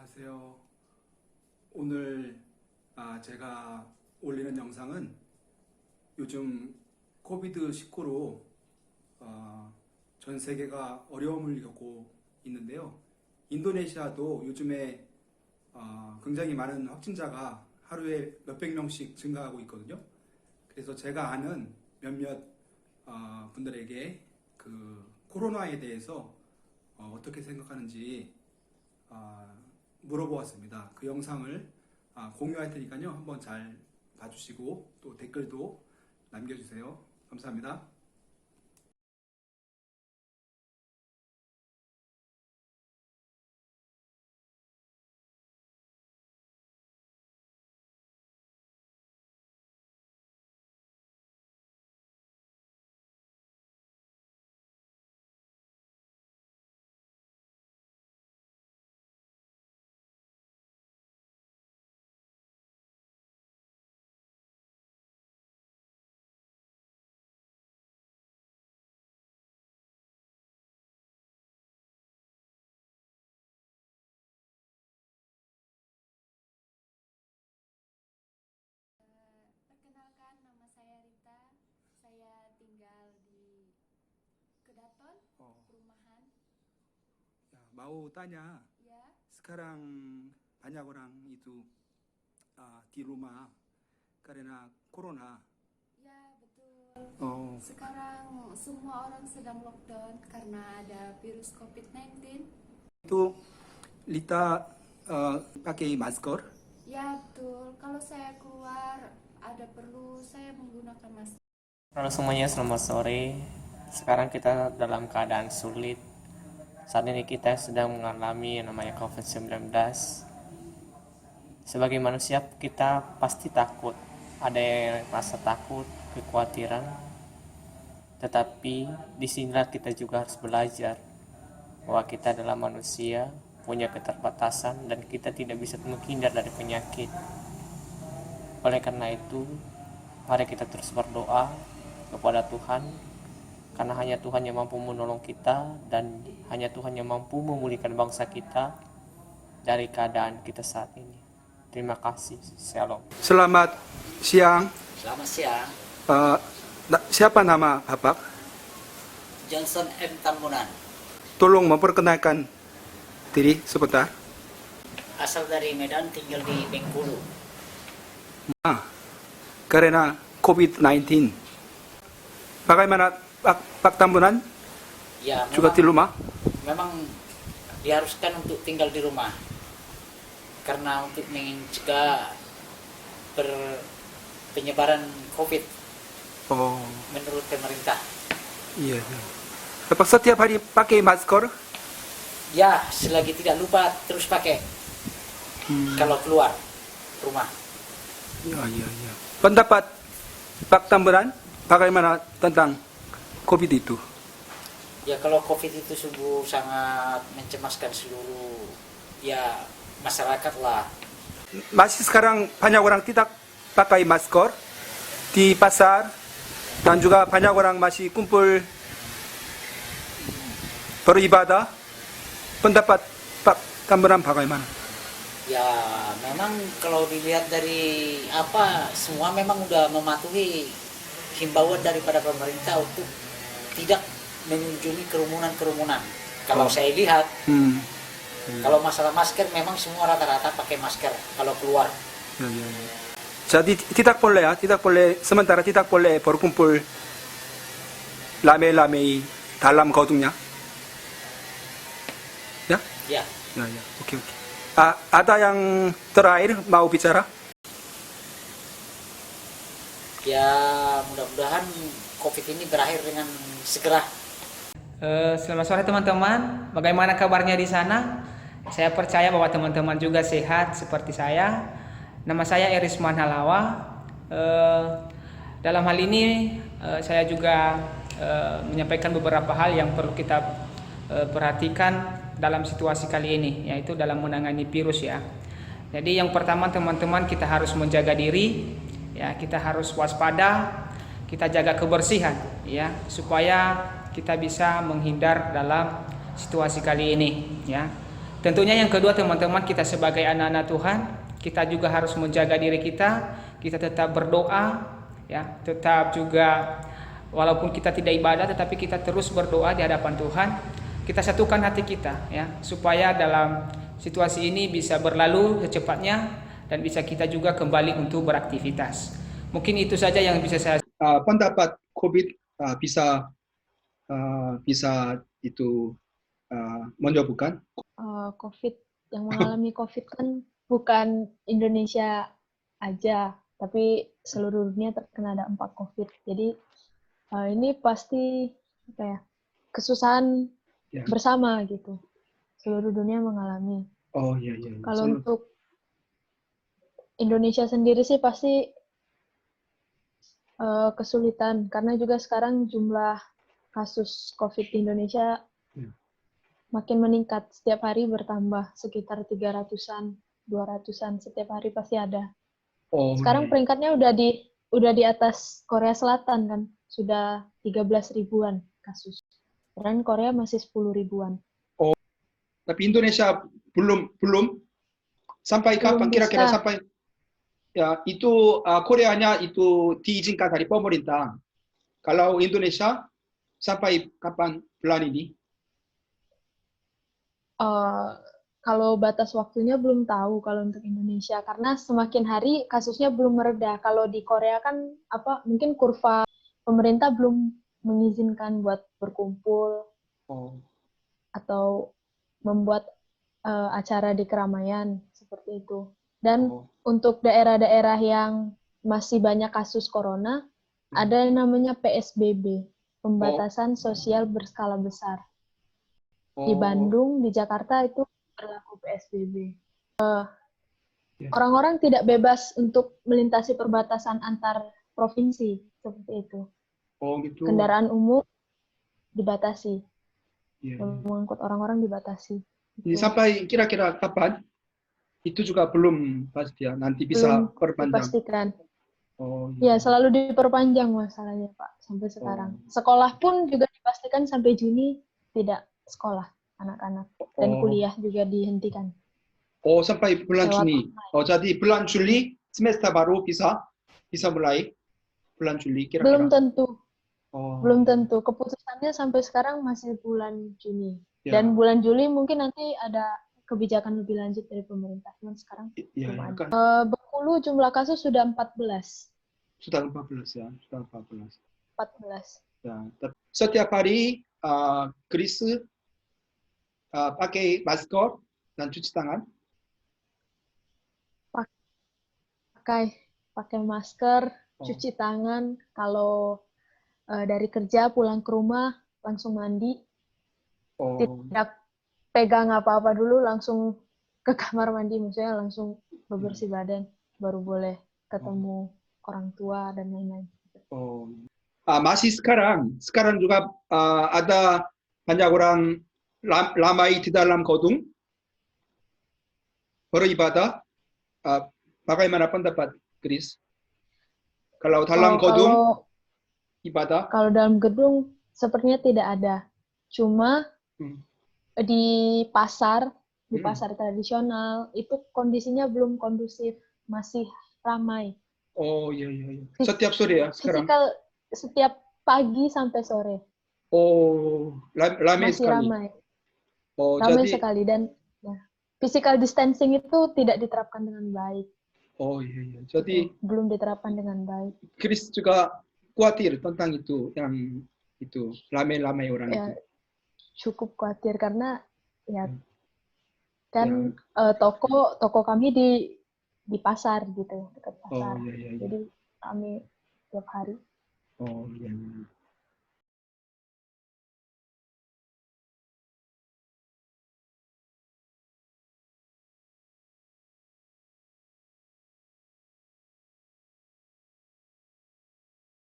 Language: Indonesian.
안녕하세요. 오늘 제가 올리는 영상은 요즘 코비드-19로 전 세계가 어려움을 겪고 있는데요. 인도네시아도 요즘에 굉장히 많은 확진자가 하루에 몇백 명씩 증가하고 있거든요. 그래서 제가 아는 몇몇 분들에게 그 코로나에 대해서 어떻게 생각하는지 물어보았습니다. 그 영상을 공유할 테니까요. 한번 잘 봐주시고 또 댓글도 남겨주세요. 감사합니다. Perkenalkan, nama saya Rita. Saya tinggal di Kedaton, perumahan. Mau tanya, Ya, sekarang banyak orang itu di rumah karena corona. ya betul. Oh, Sekarang semua orang sedang lockdown karena ada virus COVID-19. itu Lita pakai masker. Ya betul. Kalau saya keluar ada perlu saya menggunakan masker. Halo semuanya, selamat sore. Sekarang kita dalam keadaan sulit. Saat ini kita sedang mengalami yang namanya COVID-19. Sebagai manusia kita pasti takut. Ada yang rasa takut, kekhawatiran. Tetapi disinilah kita juga harus belajar bahwa kita adalah manusia, punya keterbatasan, dan kita tidak bisa menghindar dari penyakit. Oleh karena itu, mari kita terus berdoa kepada Tuhan, karena hanya Tuhan yang mampu menolong kita dan hanya Tuhan yang mampu memulihkan bangsa kita dari keadaan kita saat ini. Terima kasih. Shalom. Selamat siang. Selamat siang, Siapa nama Bapak? Johnson M. Tambunan, Tolong memperkenalkan diri sebentar. asal dari Medan, tinggal di Bengkulu. Karena COVID-19. Bagaimana Pak Tambunan Ya, juga di rumah? memang diharuskan untuk tinggal di rumah karena untuk mencegah penyebaran COVID Oh, menurut pemerintah. iya. Bapak setiap hari pakai masker? Ya, selagi tidak lupa terus pakai kalau keluar rumah. Iya. Pendapat Pak Tambunan bagaimana tentang COVID itu? Ya, kalau COVID itu sungguh sangat mencemaskan seluruh masyarakat lah. Masih sekarang banyak orang tidak pakai masker di pasar dan juga banyak orang masih kumpul beribadah. Pendapat Pak Tambunan bagaimana? Ya, memang kalau dilihat dari semua memang udah mematuhi himbauan daripada pemerintah untuk tidak mengunjungi kerumunan-kerumunan. Kalau saya lihat, kalau masalah masker memang semua rata-rata pakai masker kalau keluar. Ya. Jadi tidak boleh sementara tidak boleh berkumpul rame-rame dalam gedungnya. Ya? Ya, Ya. Oke. Ada yang terakhir mau bicara? ya mudah-mudahan COVID ini berakhir dengan segera. Selamat sore teman-teman, bagaimana kabarnya di sana? Saya percaya bahwa teman-teman juga sehat seperti saya. Nama saya Erisman Halawa. Dalam hal ini saya juga menyampaikan beberapa hal yang perlu kita perhatikan dalam situasi kali ini, yaitu dalam menangani virus ya. Jadi yang pertama teman-teman, kita harus menjaga diri, ya, kita harus waspada, kita jaga kebersihan ya, supaya kita bisa menghindar dalam situasi kali ini ya. Tentunya yang kedua teman-teman, kita sebagai anak-anak Tuhan, kita juga harus menjaga diri kita tetap berdoa, ya, tetap juga walaupun kita tidak ibadah, tetapi kita terus berdoa di hadapan Tuhan. Kita satukan hati kita, ya, supaya dalam situasi ini bisa berlalu secepatnya dan bisa kita juga kembali untuk beraktivitas. Mungkin itu saja yang bisa saya. pendapat COVID bisa itu 먼저 bukan? COVID yang mengalami COVID kan bukan Indonesia aja, tapi seluruh dunia terkena dampak COVID. Jadi ini pasti apa ya, kesusahan Ya. bersama gitu. Seluruh dunia mengalami. Oh iya iya. Kalau untuk Indonesia sendiri sih pasti kesulitan karena juga sekarang jumlah kasus COVID di Indonesia Ya. makin meningkat, setiap hari bertambah sekitar 300-an, 200-an setiap hari pasti ada. Oh, Sekarang iya. peringkatnya udah di atas Korea Selatan kan, sudah 13 ribuan kasus. Dan Korea masih 10 ribuan. Tapi Indonesia belum sampai Belum kapan kira-kira bisa. sampai ya itu Koreanya itu diizinkan dari pemerintah. Kalau Indonesia sampai kapan bulan ini? Kalau batas waktunya belum tahu kalau untuk Indonesia karena semakin hari kasusnya belum mereda. Kalau di Korea kan mungkin kurva pemerintah belum mengizinkan buat berkumpul Oh, atau membuat acara di keramaian seperti itu. Dan oh, untuk daerah-daerah yang masih banyak kasus corona, ada yang namanya PSBB, pembatasan sosial berskala besar. Di oh, Bandung, di Jakarta itu berlaku PSBB. Ya. Orang-orang tidak bebas untuk melintasi perbatasan antar provinsi, seperti itu. oh gitu. Kendaraan umum dibatasi, Iya, iya. mengangkut orang-orang dibatasi. Ini Itu sampai kira-kira kapan? Itu juga belum pasti ya. Nanti bisa belum perpanjang. dipastikan. Oh, Ya, selalu diperpanjang masalahnya, Pak, sampai sekarang. Sekolah pun juga dipastikan sampai Juni tidak sekolah anak-anak. Dan kuliah juga dihentikan. Oh, sampai bulan Lewat Juni. Oh, jadi bulan Juli semester baru bisa mulai bulan Juli Belum kira-kira. tentu. Oh, Belum tentu. Keputusannya sampai sekarang masih bulan Juni. Ya. Dan bulan Juli mungkin nanti ada kebijakan lebih lanjut dari pemerintah. Cuman sekarang Ya, belum ya ada. kan. Bengkulu jumlah kasus sudah 14. Sudah 14 ya, sudah 14. 14. Ya, setiap hari Chris pakai masker dan cuci tangan. Pakai masker, cuci tangan. Kalau dari kerja pulang ke rumah langsung mandi. Oh, Tidak pegang apa-apa dulu, langsung ke kamar mandi, maksudnya langsung bebersih badan, baru boleh ketemu orang tua dan lain-lain. oh. Masih sekarang juga ada banyak orang ramai di dalam gedung beribadah. Bagaimana pendapat Chris? Kalau dalam gedung ibadah? Kalau dalam gedung sepertinya tidak ada. Cuma di pasar tradisional itu kondisinya belum kondusif, masih ramai. Oh iya iya. Setiap sore ya sekarang? Setiap pagi sampai sore. Oh, ramai masih sekali. Ramai. Oh, Ramai jadi sekali dan ya, physical distancing itu tidak diterapkan dengan baik. Oh iya iya. Jadi belum diterapkan dengan baik. Chris juga khawatir tentang itu, yang itu ramai-ramai orang Ya, itu. cukup khawatir karena ya kan toko kami di pasar gitu, dekat pasar. Oh iya iya. Jadi kami tiap hari. Oh iya.